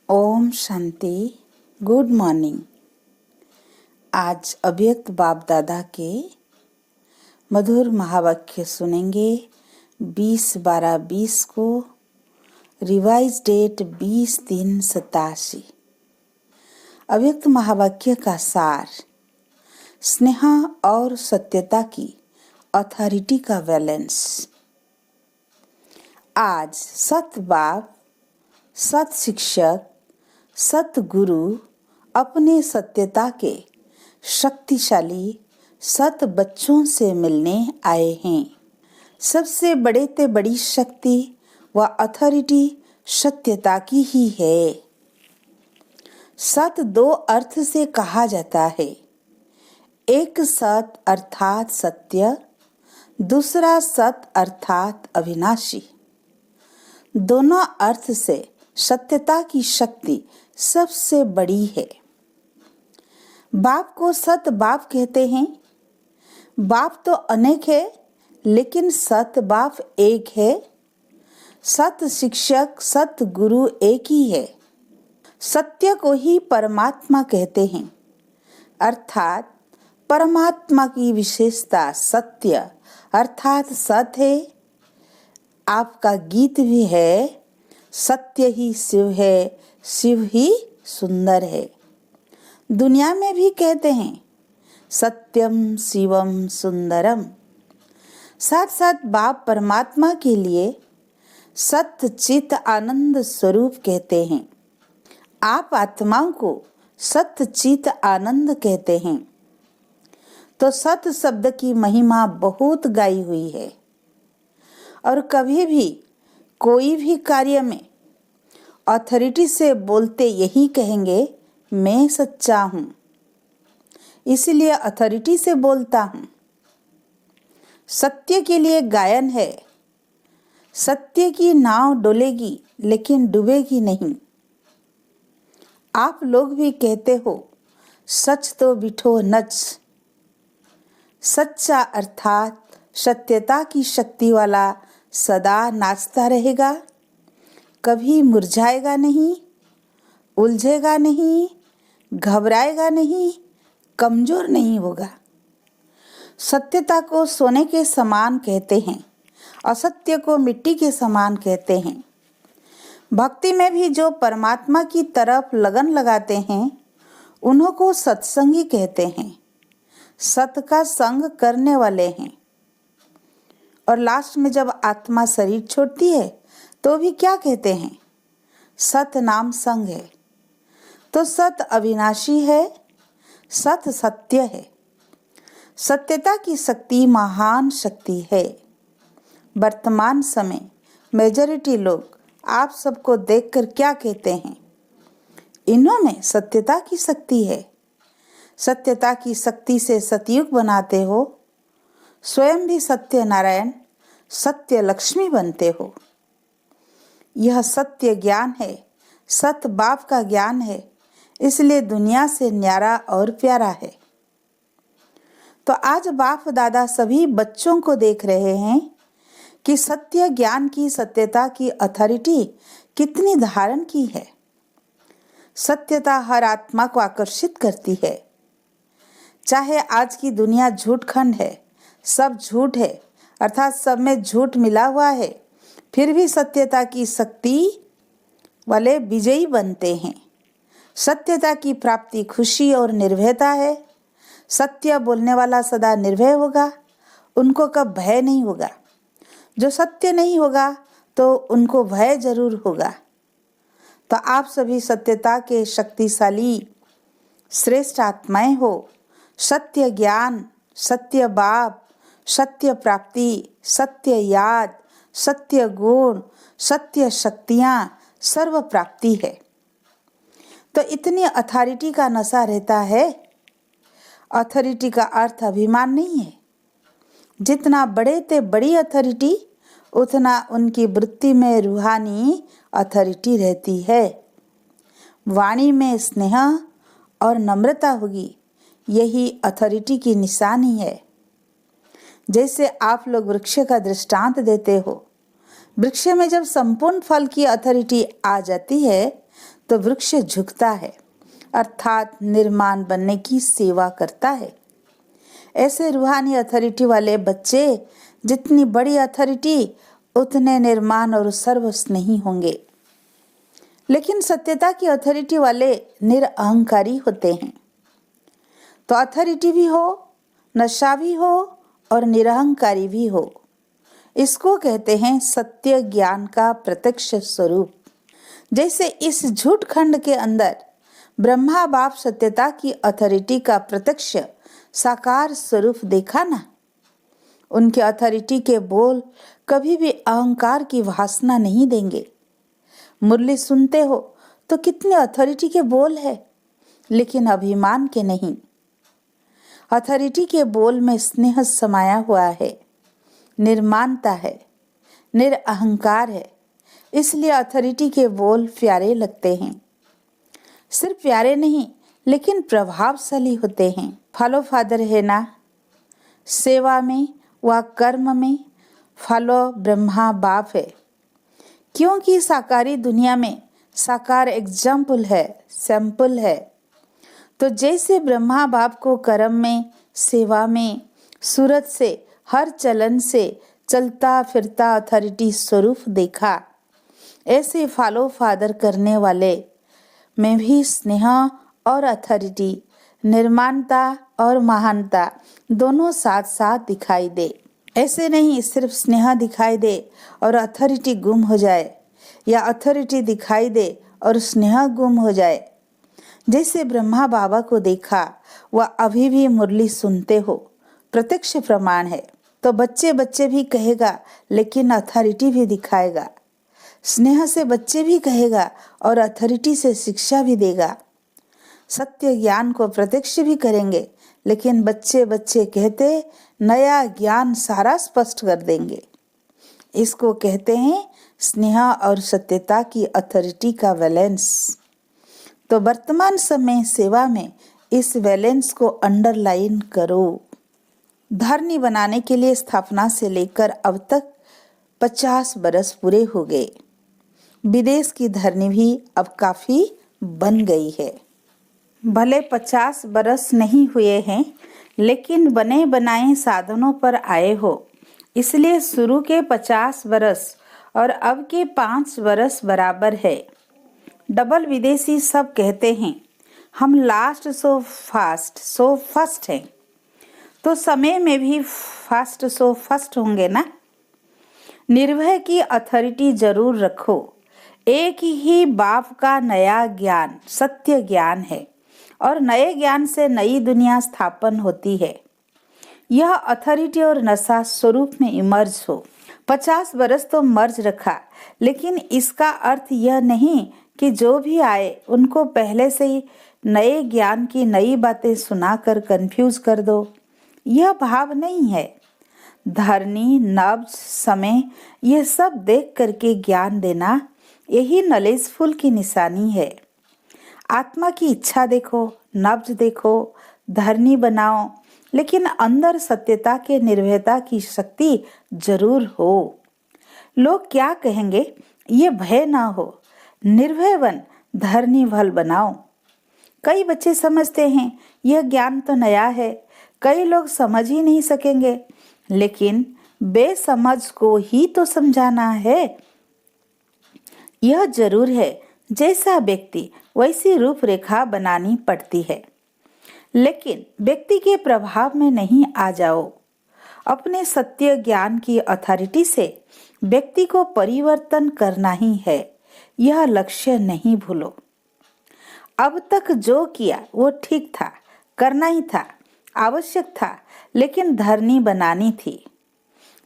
Om Shanti. Good morning. आज अव्यक्त बाप दादा के मधुर महावाक्य सुनेंगे। 20/12/20 को रिवाइज डेट 20/3/87। अव्यक्त महावाक्य का सार, स्नेह और सत्यता की अथॉरिटी का बैलेंस। आज सत बाप, सत शिक्षक, सतगुरु अपने सत्यता के शक्तिशाली सत बच्चों से मिलने आए हैं। सबसे बड़े ते बड़ी शक्ति व अथॉरिटी सत्यता की ही है। सत दो अर्थ से कहा जाता है। एक सत अर्थात सत्य, दूसरा सत अर्थात अविनाशी। दोनों अर्थ से सत्यता की शक्ति सबसे बड़ी है। बाप को सत बाप कहते हैं। बाप तो अनेक है, लेकिन सत बाप एक है। सत शिक्षक, सत गुरु एक ही है। सत्य को ही परमात्मा कहते हैं, अर्थात परमात्मा की विशेषता सत्य अर्थात सत है। आपका गीत भी है, सत्य ही शिव है, शिव ही सुंदर है। दुनिया में भी कहते हैं सत्यम शिवम सुंदरम। साथ साथ बाप परमात्मा के लिए सत्य चित आनंद स्वरूप कहते हैं। आप आत्माओं को सत्य चित आनंद कहते हैं। तो सत शब्द की महिमा बहुत गाई हुई है और कभी भी कोई भी कार्य में अथॉरिटी से बोलते यही कहेंगे, मैं सच्चा हूं, इसलिए अथॉरिटी से बोलता हूं। सत्य के लिए गायन है, सत्य की नाव डोलेगी लेकिन डूबेगी नहीं। आप लोग भी कहते हो सच तो बिठो नच। सच्चा अर्थात सत्यता की शक्ति वाला सदा नाचता रहेगा, कभी मुरझाएगा नहीं, उलझेगा नहीं, घबराएगा नहीं, कमजोर नहीं होगा। सत्यता को सोने के समान कहते हैं, असत्य को मिट्टी के समान कहते हैं। भक्ति में भी जो परमात्मा की तरफ लगन लगाते हैं, उन्हों को सत्संगी कहते हैं, सत का संग करने वाले हैं। और लास्ट में जब आत्मा शरीर छोड़ती है तो भी क्या कहते हैं? सत नाम संग है। तो सत अविनाशी है, सत सत्य है। सत्यता की शक्ति महान शक्ति है। वर्तमान समय मेजॉरिटी लोग आप सबको देखकर क्या कहते हैं? इन्हों में सत्यता की शक्ति है। सत्यता की शक्ति से सतयुग बनाते हो, स्वयं भी सत्य नारायण, सत्य लक्ष्मी बनते हो। यह सत्य ज्ञान है, सत बाप का ज्ञान है, इसलिए दुनिया से न्यारा और प्यारा है। तो आज बाप दादा सभी बच्चों को देख रहे हैं कि सत्य ज्ञान की सत्यता की अथॉरिटी कितनी धारण की है। सत्यता हर आत्मा को आकर्षित करती है। चाहे आज की दुनिया झूठ खंड है, सब झूठ है, अर्थात सब में झूठ मिला हुआ है, फिर भी सत्यता की शक्ति वाले विजयी बनते हैं। सत्यता की प्राप्ति खुशी और निर्भयता है। सत्य बोलने वाला सदा निर्भय होगा, उनको कब भय नहीं होगा। जो सत्य नहीं होगा तो उनको भय जरूर होगा। तो आप सभी सत्यता के शक्तिशाली श्रेष्ठ आत्माएं हो। सत्य ज्ञान, सत्य बाप, सत्य प्राप्ति, सत्य याद, सत्य गुण, सत्य शक्तियां, सर्व प्राप्ति है। तो इतनी अथॉरिटी का नशा रहता है। अथॉरिटी का अर्थ अभिमान नहीं है। जितना बड़े ते बड़ी अथॉरिटी, उतना उनकी वृत्ति में रूहानी अथॉरिटी रहती है। वाणी में स्नेह और नम्रता होगी, यही अथॉरिटी की निशानी है। जैसे आप लोग वृक्ष का दृष्टांत देते हो, वृक्ष में जब संपूर्ण फल की अथॉरिटी आ जाती है तो वृक्ष झुकता है, अर्थात निर्माण बनने की सेवा करता है। ऐसे रूहानी अथॉरिटी वाले बच्चे जितनी बड़ी अथॉरिटी उतने निर्माण और सर्वस्नेही होंगे। लेकिन सत्यता की अथॉरिटी वाले निरअहंकारी होते हैं। तो अथॉरिटी भी हो, नशा भी हो और निरअहंकारी भी हो। इसको कहते हैं सत्य ज्ञान का प्रत्यक्ष स्वरूप। जैसे इस झूठ खंड के अंदर ब्रह्मा बाप सत्यता की अथॉरिटी का प्रत्यक्ष साकार स्वरूप देखा ना। उनके अथॉरिटी के बोल कभी भी अहंकार की वासना नहीं देंगे। मुरली सुनते हो तो कितने अथॉरिटी के बोल है, लेकिन अभिमान के नहीं। अथॉरिटी के बोल में स्नेह समाया हुआ है, निर्माणता है, निरअहंकार है। इसलिए अथॉरिटी के बोल प्यारे लगते हैं। सिर्फ प्यारे नहीं, लेकिन प्रभावशाली होते हैं। फॉलो फादर है ना, सेवा में व कर्म में फॉलो ब्रह्मा बाप है। क्योंकि साकारी दुनिया में साकार एग्जाम्पल है, सैंपल है। तो जैसे ब्रह्मा बाप को कर्म में, सेवा में, सूरत से, हर चलन से चलता फिरता अथॉरिटी स्वरूप देखा, ऐसे फॉलो फादर करने वाले में भी स्नेह और अथॉरिटी, निर्माणता और महानता दोनों साथ साथ दिखाई दे। ऐसे नहीं सिर्फ स्नेह दिखाई दे और अथॉरिटी गुम हो जाए, या अथॉरिटी दिखाई दे और स्नेह गुम हो जाए। जैसे ब्रह्मा बाबा को देखा, वह अभी भी मुरली सुनते हो, प्रत्यक्ष प्रमाण है। तो बच्चे बच्चे भी कहेगा, लेकिन अथॉरिटी भी दिखाएगा। स्नेह से बच्चे भी कहेगा और अथॉरिटी से शिक्षा भी देगा। सत्य ज्ञान को प्रत्यक्ष भी करेंगे, लेकिन बच्चे बच्चे कहते नया ज्ञान सारा स्पष्ट कर देंगे। इसको कहते हैं स्नेह और सत्यता की अथॉरिटी का बैलेंस। तो वर्तमान समय सेवा में इस बैलेंस को अंडरलाइन करो। धरनी बनाने के लिए स्थापना से लेकर अब तक 50 बरस पूरे हो गए। विदेश की धरनी भी अब काफी बन गई है। भले 50 बरस नहीं हुए हैं, लेकिन बने बनाए साधनों पर आए हो। इसलिए शुरू के 50 बरस और अब के 5 बरस बराबर है। डबल विदेशी सब कहते हैं हम last so fast so first हैं, तो समय में भी फास्ट सो फर्स्ट होंगे ना। निर्भय की अथॉरिटी जरूर रखो। एक ही बाप का नया ज्ञान सत्य ज्ञान है और नए ज्ञान से नई दुनिया स्थापन होती है। यह अथॉरिटी और नशा स्वरूप में इमर्ज हो। 50 बरस तो मर्ज रखा, लेकिन इसका अर्थ यह नहीं कि जो भी आए उनको पहले से ही नए ज्ञान की नई बातें सुनाकर कंफ्यूज कर दो। यह भाव नहीं है। धरनी, नब्ज, समय यह सब देख करके ज्ञान देना, यही नॉलेजफुल की निशानी है। आत्मा की इच्छा देखो, नब्ज देखो, धरनी बनाओ, लेकिन अंदर सत्यता के निर्भयता की शक्ति जरूर हो। लोग क्या कहेंगे ये भय ना हो, निर्भय बन धरनी भल बनाओ। कई बच्चे समझते हैं यह ज्ञान तो नया है, कई लोग समझ ही नहीं सकेंगे, लेकिन बेसमझ को ही तो समझाना है। यह जरूर है जैसा व्यक्ति वैसी रूपरेखा बनानी पड़ती है, लेकिन व्यक्ति के प्रभाव में नहीं आ जाओ। अपने सत्य ज्ञान की अथॉरिटी से व्यक्ति को परिवर्तन करना ही है, यह लक्ष्य नहीं भूलो। अब तक जो किया वो ठीक था, करना ही था, आवश्यक था, लेकिन धरनी बनानी थी।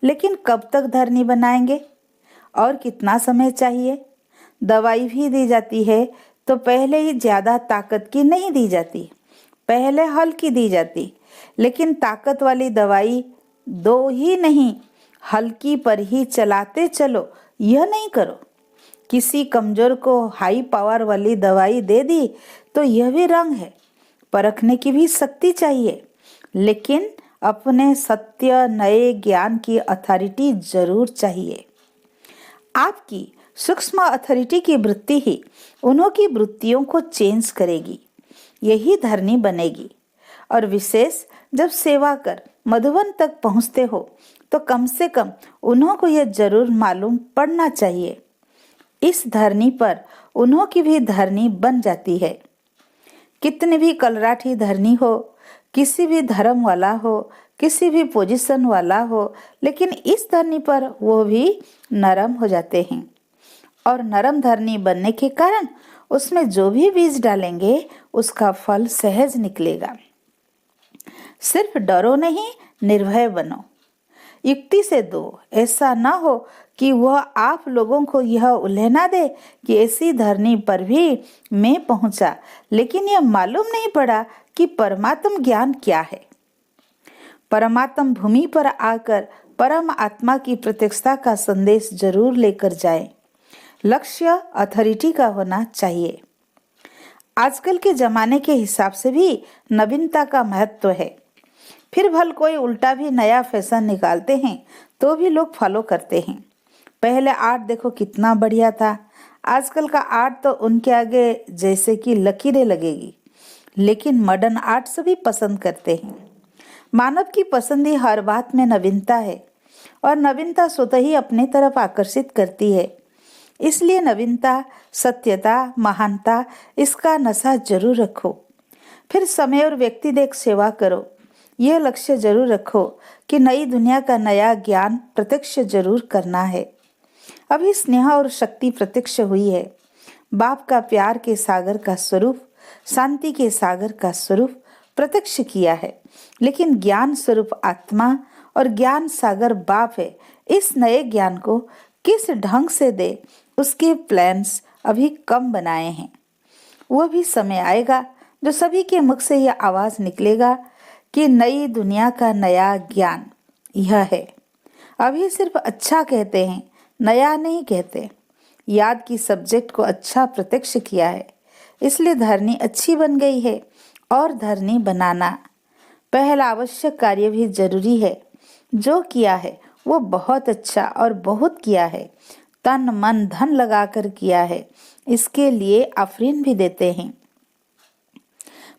लेकिन कब तक धरनी बनाएंगे और कितना समय चाहिए? दवाई भी दी जाती है तो पहले ही ज्यादा ताकत की नहीं दी जाती, पहले हल्की दी जाती। लेकिन ताकत वाली दवाई दो ही नहीं, हल्की पर ही चलाते चलो, यह नहीं करो। किसी कमजोर को हाई पावर वाली दवाई दे दी तो यह भी रंग है, परखने की भी शक्ति चाहिए। लेकिन अपने सत्य नए ज्ञान की अथॉरिटी जरूर चाहिए। आपकी सूक्ष्म अथॉरिटी की वृत्ति ही उन्हों की वृत्तियों को चेंज करेगी, यही धरनी बनेगी। और विशेष जब सेवा कर मधुबन तक पहुँचते हो तो कम से कम उन्हों को यह जरूर मालूम पड़ना चाहिए, इस धरनी पर उन्हों की भी धरनी बन जाती है। कितनी भी कलराठी धरनी हो, किसी भी धर्म वाला हो, किसी भी पोजीशन वाला हो, लेकिन इस धरनी पर वो भी नरम हो जाते हैं। और नरम धरनी बनने के कारण उसमें जो भी बीज डालेंगे उसका फल सहज निकलेगा। सिर्फ डरो नहीं, निर्भय बनो, युक्ति से दो। ऐसा ना हो कि वह आप लोगों को यह उल्लेना दे कि ऐसी धरनी पर भी मैं पहुंचा, लेकिन यह मालूम नहीं पड़ा कि परमात्म ज्ञान क्या है। परमात्म भूमि पर आकर परम आत्मा की प्रत्यक्षता का संदेश जरूर लेकर जाए। लक्ष्य अथॉरिटी का होना चाहिए। आजकल के जमाने के हिसाब से भी नवीनता का महत्व है। फिर भल कोई उल्टा भी नया फैशन निकालते हैं तो भी लोग फॉलो करते हैं। पहले आर्ट देखो कितना बढ़िया था, आजकल का आर्ट तो उनके आगे जैसे कि लकीरें लगेगी। लेकिन मॉडर्न आर्ट सभी पसंद करते हैं। मानव की पसंद हर बात में नवीनता है और नवीनता स्वतः ही अपनी तरफ आकर्षित करती है। इसलिए नवीनता, सत्यता, महानता, इसका नशा जरूर रखो। फिर समय और व्यक्ति देख सेवा करो। यह लक्ष्य जरूर रखो कि नई दुनिया का नया ज्ञान प्रत्यक्ष जरूर करना है। अभी स्नेह और शक्ति प्रत्यक्ष हुई है। बाप का प्यार के सागर का स्वरूप, शांति के सागर का स्वरूप प्रत्यक्ष किया है। लेकिन ज्ञान स्वरूप आत्मा और ज्ञान सागर बाप है। इस नए ज्ञान को किस ढंग से दे, उसके प्लान्स अभी कम बनाए हैं। वह भी समय आएगा जो सभी के मुख से यह आवाज निकलेगा कि नई दुनिया का नया ज्ञान यह है। अभी सिर्फ अच्छा कहते हैं, नया नहीं कहते। याद की सब्जेक्ट को अच्छा प्रत्यक्ष किया है, इसलिए धरनी अच्छी बन गई है। और धरनी बनाना पहला आवश्यक कार्य भी जरूरी है। जो किया है वो बहुत अच्छा और बहुत किया है, तन मन धन लगाकर किया है, इसके लिए आफरीन भी देते हैं।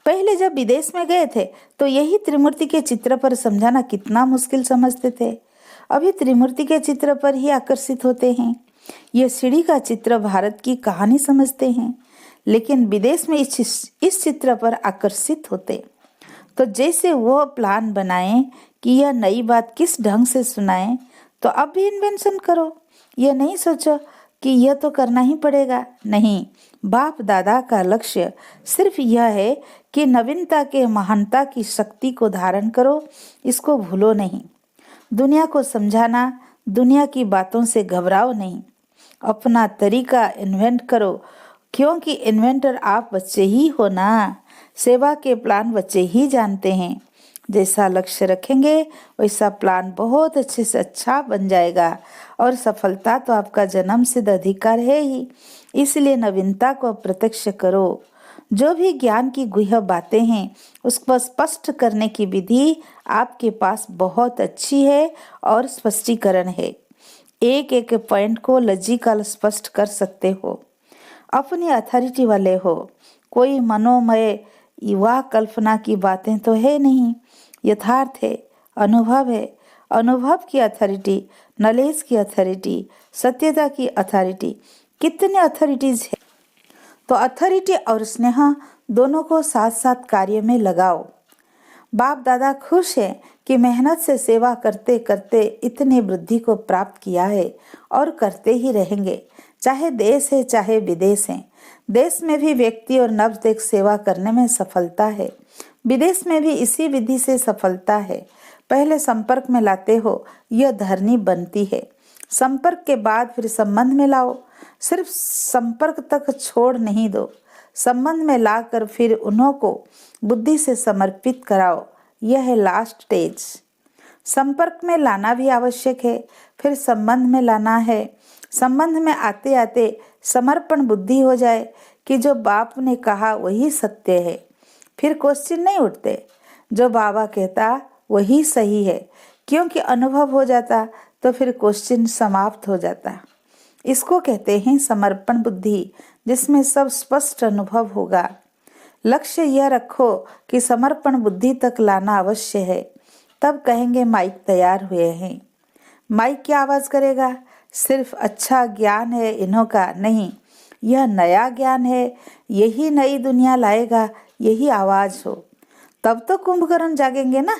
पहले जब विदेश में गए थे तो यही त्रिमूर्ति के चित्र पर समझाना कितना मुश्किल समझते थे। अभी त्रिमूर्ति के चित्र पर ही आकर्षित होते हैं। यह सीढ़ी का चित्र भारत की कहानी समझते हैं, लेकिन विदेश में इस चित्र पर आकर्षित होते। तो जैसे वो प्लान बनाएं कि यह नई बात किस ढंग से सुनाएं, तो अब भी इन्वेंशन करो। यह नहीं सोचो कि यह तो करना ही पड़ेगा। नहीं, बाप दादा का लक्ष्य सिर्फ यह है कि नवीनता के महानता की शक्ति को धारण करो, इसको भूलो नहीं। दुनिया को समझाना, दुनिया की बातों से घबराओ नहीं। अपना तरीका इन्वेंट करो, क्योंकि इन्वेंटर आप बच्चे ही हो ना। सेवा के प्लान बच्चे ही जानते हैं। जैसा लक्ष्य रखेंगे वैसा प्लान बहुत अच्छे से अच्छा बन जाएगा। और सफलता तो आपका जन्म सिद्ध अधिकार है ही, इसलिए नवीनता को प्रत्यक्ष करो। जो भी ज्ञान की गुह्य बातें हैं उसको स्पष्ट करने की विधि आपके पास बहुत अच्छी है और स्पष्टीकरण है। एक एक पॉइंट को लॉजिकल स्पष्ट कर सकते हो। अपनी अथॉरिटी वाले हो। कोई मनोमय युवा कल्पना की बातें तो है नहीं, यथार्थ है, अनुभव है। अनुभव की अथॉरिटी, नॉलेज की अथॉरिटी, सत्यता की अथॉरिटी, कितने अथॉरिटीज है। तो अथॉरिटी और स्नेह दोनों को साथ साथ कार्य में लगाओ। बाप दादा खुश हैं कि मेहनत से सेवा करते करते इतनी वृद्धि को प्राप्त किया है और करते ही रहेंगे, चाहे देश है चाहे विदेश है। देश में भी व्यक्ति और नवदेक सेवा करने में सफलता है, विदेश में भी इसी विधि से सफलता है। पहले संपर्क में लाते हो, यह धरनी बनती है। संपर्क के बाद फिर संबंध में लाओ। सिर्फ संपर्क तक छोड़ नहीं दो, संबंध में लाकर फिर उन्हों को बुद्धि से समर्पित कराओ। यह है लास्ट स्टेज। संपर्क में लाना भी आवश्यक है, फिर संबंध में लाना है। संबंध में आते आते समर्पण बुद्धि हो जाए कि जो बाप ने कहा वही सत्य है, फिर क्वेश्चन नहीं उठते। जो बाबा कहता वही सही है, क्योंकि अनुभव हो जाता तो फिर क्वेश्चन समाप्त हो जाता। इसको कहते हैं समर्पण बुद्धि, जिसमें सब स्पष्ट अनुभव होगा। लक्ष्य यह रखो कि समर्पण बुद्धि तक लाना अवश्य है, तब कहेंगे माइक तैयार हुए हैं। माइक क्या आवाज करेगा? सिर्फ अच्छा ज्ञान है इन्हों का नहीं, यह नया ज्ञान है, यही नई दुनिया लाएगा, यही आवाज हो। तब तो कुंभकर्ण जागेंगे ना,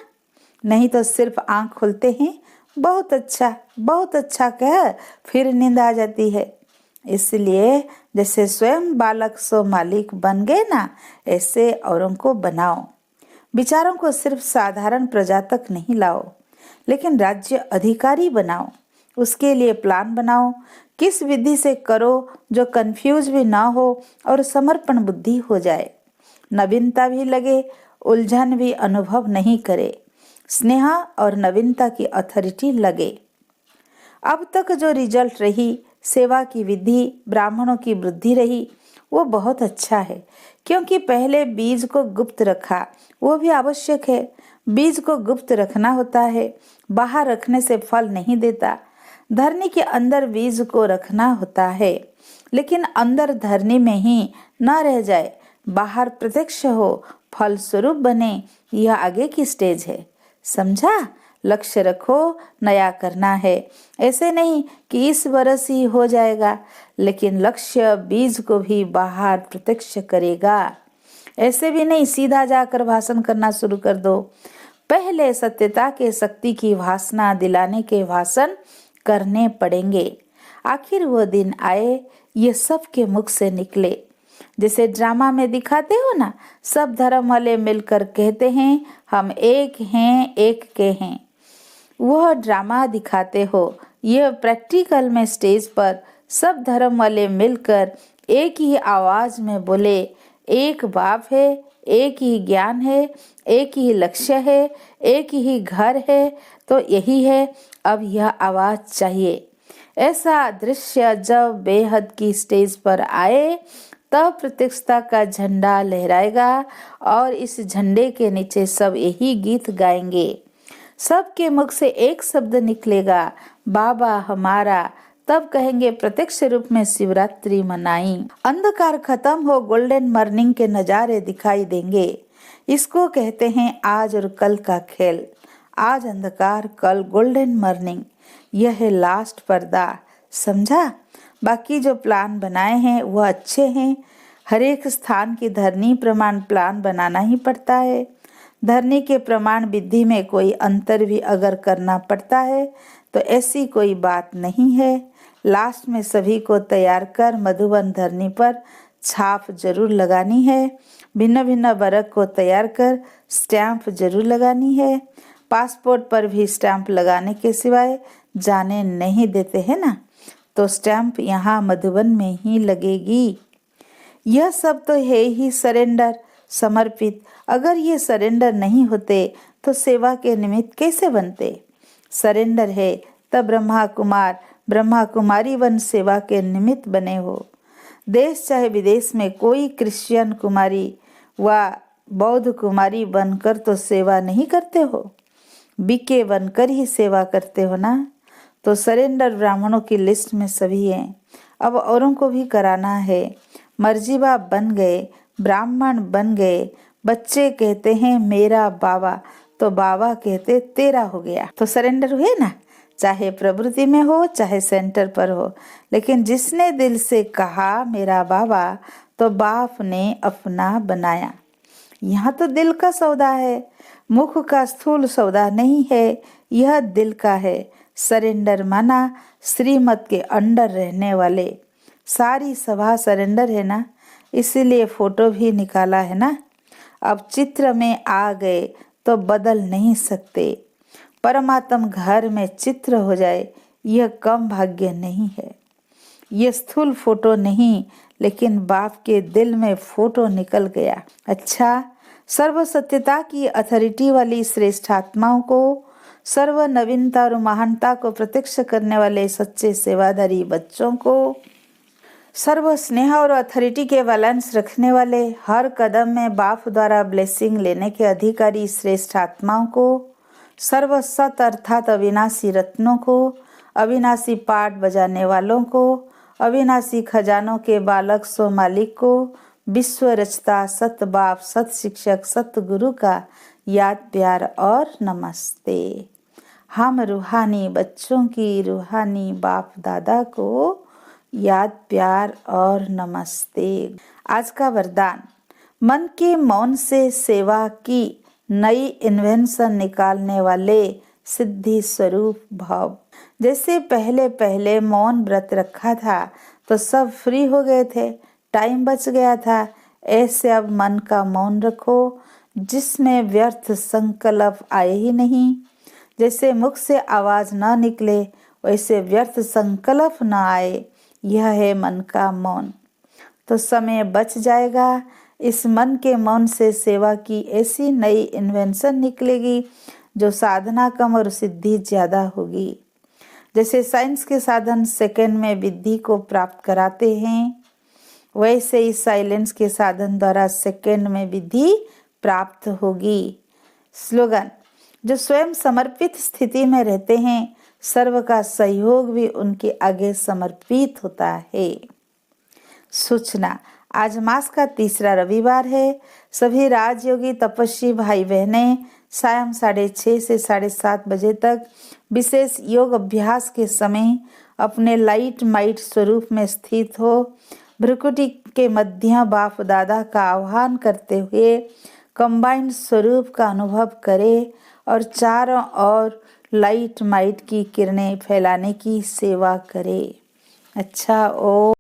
नहीं तो सिर्फ आंख खोलते हैं, बहुत अच्छा कह फिर नींद आ जाती है। इसलिए जैसे स्वयं बालक सो मालिक बन गए ना, ऐसे औरों को बनाओ। विचारों को सिर्फ साधारण प्रजा तक नहीं लाओ, लेकिन राज्य अधिकारी बनाओ। उसके लिए प्लान बनाओ, किस विधि से करो जो कंफ्यूज भी ना हो और समर्पण बुद्धि हो जाए, नवीनता भी लगे, उलझन भी अनुभव नहीं करे, स्नेह और नवीनता की अथॉरिटी लगे। अब तक जो रिजल्ट रही, सेवा की विधि, ब्राह्मणों की वृद्धि रही, वो बहुत अच्छा है, क्योंकि पहले बीज को गुप्त रखा, वो भी आवश्यक है। बीज को गुप्त रखना होता है, बाहर रखने से फल नहीं देता। धरनी के अंदर बीज को रखना होता है, लेकिन अंदर धरनी में ही न रह जाए, बाहर प्रत्यक्ष हो, फल स्वरूप बने, यह आगे की स्टेज है। समझा? लक्ष्य रखो, नया करना है। ऐसे नहीं कि इस बरस ही हो जाएगा, लेकिन लक्ष्य बीज को भी बाहर प्रत्यक्ष करेगा। ऐसे भी नहीं सीधा जाकर भाषण करना शुरू कर दो। पहले सत्यता के शक्ति की वासना दिलाने के भाषण करने पड़ेंगे। आखिर वो दिन आए, ये सबके मुख से निकले। जैसे ड्रामा में दिखाते हो ना, सब धर्म वाले मिलकर कहते हैं हम एक हैं, एक के हैं। वह ड्रामा दिखाते हो, यह प्रैक्टिकल में स्टेज पर सब धर्म वाले मिलकर एक ही आवाज में बोले, एक बाप है, एक ही ज्ञान है, एक ही लक्ष्य है, एक ही घर है, तो यही है, अब यह आवाज चाहिए। ऐसा दृश्य जब बेहद की स्टेज पर आए, तब प्रत्यक्षता का झंडा लहराएगा और इस झंडे के नीचे सब यही गीत गाएंगे। सबके मुख से एक शब्द निकलेगा, बाबा हमारा। तब कहेंगे प्रत्यक्ष रूप में शिवरात्रि मनाई। अंधकार खत्म हो, गोल्डन मॉर्निंग के नजारे दिखाई देंगे। इसको कहते हैं आज और कल का खेल। आज अंधकार, कल गोल्डन मॉर्निंग, यह है लास्ट पर्दा। समझा? बाकी जो प्लान बनाए हैं वह अच्छे हैं। हर एक स्थान की धरनी प्रमाण प्लान बनाना ही पड़ता है। धरनी के प्रमाण विधि में कोई अंतर भी अगर करना पड़ता है तो ऐसी कोई बात नहीं है। लास्ट में सभी को तैयार कर मधुबन धरनी पर छाप जरूर लगानी है। भिन्न भिन्न वर्ग को तैयार कर स्टैंप जरूर लगानी है। पासपोर्ट पर भी स्टैंप लगाने के सिवाय जाने नहीं देते हैं ना, तो स्टैंप यहाँ मधुबन में ही लगेगी। यह सब तो है ही सरेंडर, समर्पित। अगर ये सरेंडर नहीं होते तो सेवा के निमित्त कैसे बनते? सरेंडर है तब ब्रह्मा कुमार, ब्रह्मा कुमारी बन सेवा के निमित्त बने हो। देश चाहे विदेश में कोई क्रिश्चियन कुमारी व बौद्ध कुमारी बनकर तो सेवा नहीं करते हो, बीके बनकर ही सेवा करते हो ना। तो सरेंडर ब्राह्मणों की लिस्ट में सभी हैं, अब औरों को भी कराना है। मर्जीबा बन गए, ब्राह्मण बन गए। बच्चे कहते हैं मेरा बाबा, तो बाबा कहते तेरा हो गया। तो सरेंडर हुए ना, चाहे प्रवृत्ति में हो चाहे सेंटर पर हो। लेकिन जिसने दिल से कहा मेरा बाबा, तो बाप ने अपना बनाया। यहाँ तो दिल का सौदा है, मुख का स्थूल सौदा नहीं है, यह दिल का है। सरेंडर माना श्रीमत के अंडर रहने वाले। सारी सभा सरेंडर है ना, इसीलिए फोटो भी निकाला है ना। अब चित्र में आ गए तो बदल नहीं सकते। परमात्म घर में चित्र हो जाए, यह कम भाग्य नहीं है। ये स्थूल फोटो नहीं, लेकिन बाप के दिल में फोटो निकल गया। अच्छा, सर्व सत्यता की अथॉरिटी वाली श्रेष्ठ आत्माओं को, सर्व नवीनता और महानता को प्रत्यक्ष करने वाले सच्चे सेवाधारी बच्चों को, सर्व स्नेह और अथॉरिटी के बैलेंस रखने वाले, हर कदम में बाप द्वारा ब्लेसिंग लेने के अधिकारी श्रेष्ठ आत्माओं को, सर्व सत अर्थात अविनाशी रत्नों को, अविनाशी पाठ बजाने वालों को, अविनाशी खजानों के बालक सो मालिक को, विश्व रचता सत बाप, सत शिक्षक, सत गुरु का याद प्यार और नमस्ते। हम रूहानी बच्चों की रूहानी बाप दादा को याद प्यार और नमस्ते। आज का वरदान, मन के मौन से सेवा की नई इन्वेंशन निकालने वाले सिद्धि स्वरूप भाव। जैसे पहले पहले मौन व्रत रखा था तो सब फ्री हो गए थे, टाइम बच गया था। ऐसे अब मन का मौन रखो जिसमें व्यर्थ संकल्प आए ही नहीं। जैसे मुख से आवाज ना निकले वैसे व्यर्थ संकल्प ना आए, यह है मन का मौन। तो समय बच जाएगा। इस मन के मौन से सेवा की ऐसी नई इन्वेंशन निकलेगी जो साधना कम और सिद्धि ज्यादा होगी। जैसे साइंस के साधन सेकंड में विद्धि को प्राप्त कराते हैं, वैसे ही साइलेंस के साधन द्वारा सेकंड में विधि प्राप्त होगी। स्लोगन, जो स्वयं समर्पित स्थिति में रहते हैं सर्व का सहयोग भी उनके आगे समर्पित होता है। सूचना, आज मास का तीसरा रविवार है। सभी राजयोगी तपस्वी भाई बहनें शाम 6:30 से 7:30 बजे तक विशेष योग अभ्यास के समय अपने लाइट माइट स्वरूप में स्थित हो भ्रुकुटी के मध्य बाप दादा का आह्वान करते हुए कंबाइंड स्वरूप का अनुभव करें और चारों ओर लाइट माइट की किरणें फैलाने की सेवा करें। अच्छा, ओ